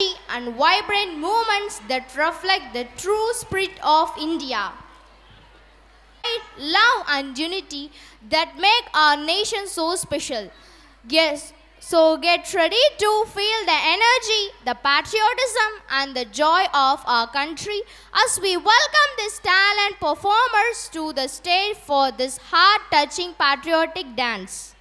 and vibrant movements that reflect the true spirit of India. Love and unity that make our nation so special. Yes, so get ready to feel the energy, the patriotism, and the joy of our country as we welcome these talent performers to the stage for this heart-touching patriotic dance.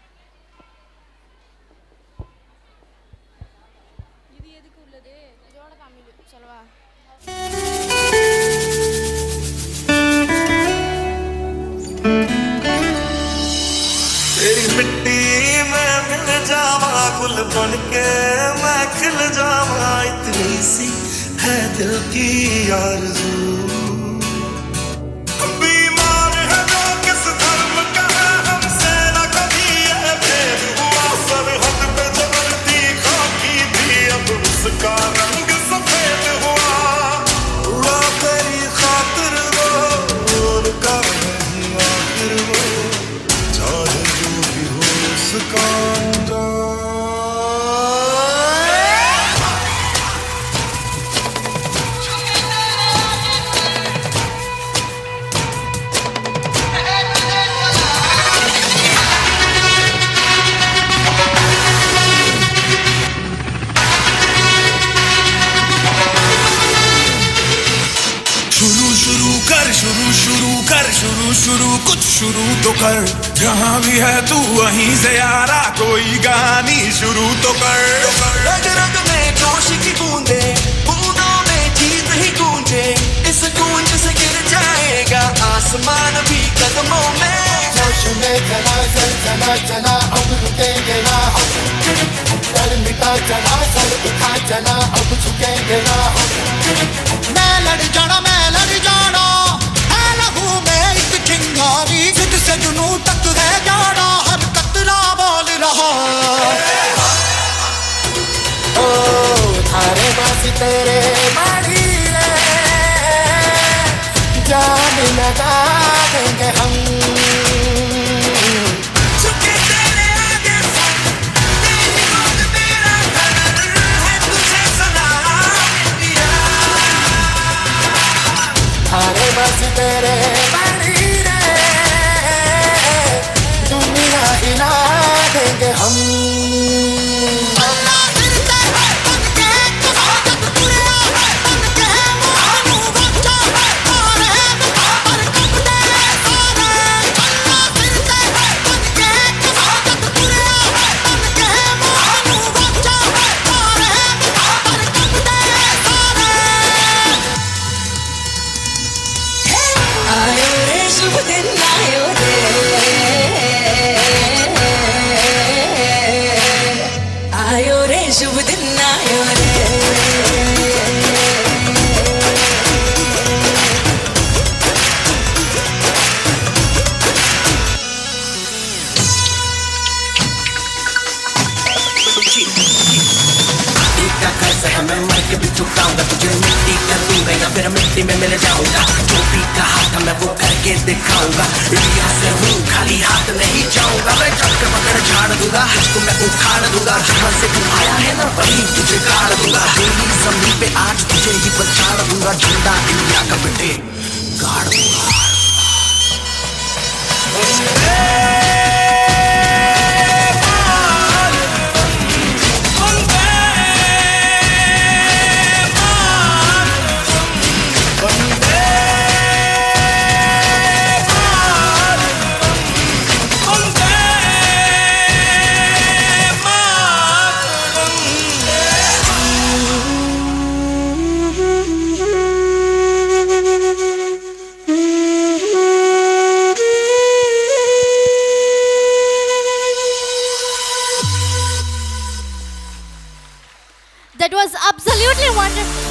तेरी मिट्टी में मिल जावा गुल बन के मैं खिल जावा इतनी सी है दिल की आरज़ू बीमार है जो किस धर्म का है हमसे न कभी ये भेद हुआ सरहद पे जो बढ़ती खाकी थी अब उसका रंग सफेद हुआ उड़ा तेरी खातिर वो उनका नहीं आखिर वो चाहे जो भी हो उसका शुरू कुछ शुरू तो कर जहाँ भी है तू वहीं से यारा कोई गानी शुरू तो कर रग रग में जोश की बूंदे बूंदों में जीत ही गूंजे इस गूंज से गिर जाएगा आसमान भी कदमों में जोश में चला चल चला चला अब रुकेंगे ना डर मिटा चला सर उठा चला अब झुकेंगे ना मैं लड़ जाना चिंगारी जिद से जुनू तक है जाना हर कतरा बोल रहा ओ थारे बासी तेरे माड़ी जान लगा देंगे हम झुके तेरे आगे तेरी बात मेरा घर है तुझे सलाम इंडिया थारे बासी तेरे हिला देंगे हम मिट्टी में मिल जाऊंगा जो भी कहा था मैं वो करके दिखाऊंगा इंडिया से हूँ खाली हाथ नहीं जाऊंगा मैं चक्कर पकड़ झाड़ दूंगा तुझको मैं उखाड़ दूंगा जहाँ से तू आया है ना वही तुझे गाड़ दूंगा मेरी जमीन पे आज तुझे ही पछाड़ दूंगा झंडा इंडिया का बेटे गाड़ दूंगा That was absolutely wonderful.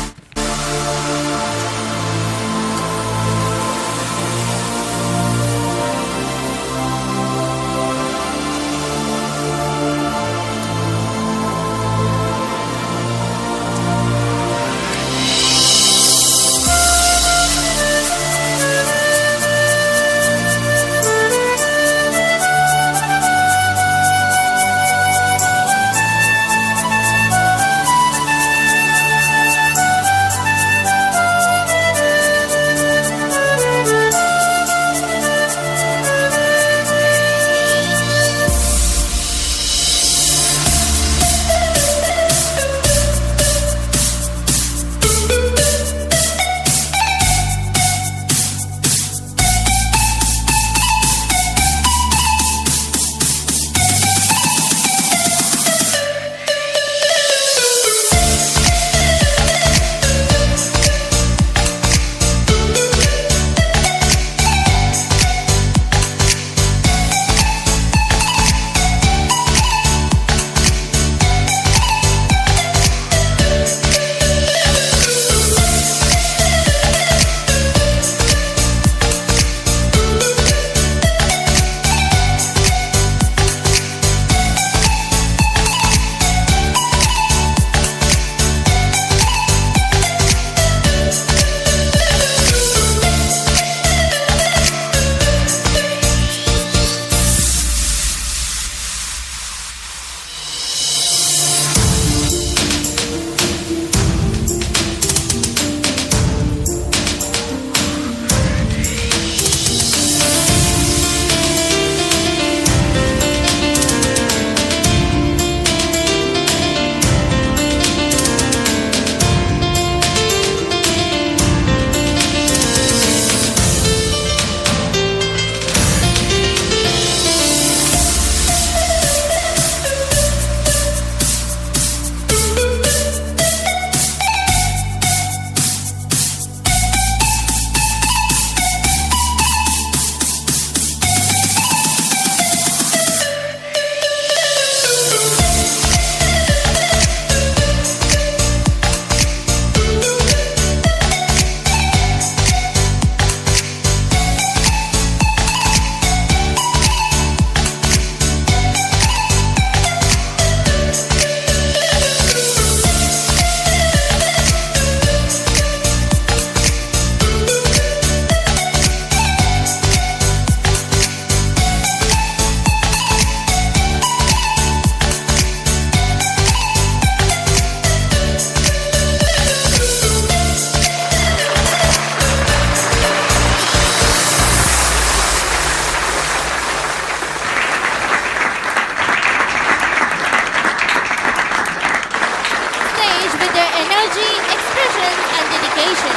nation.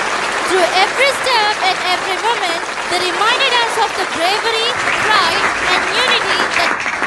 Through every step and every moment, they reminded us of the bravery, pride, and unity that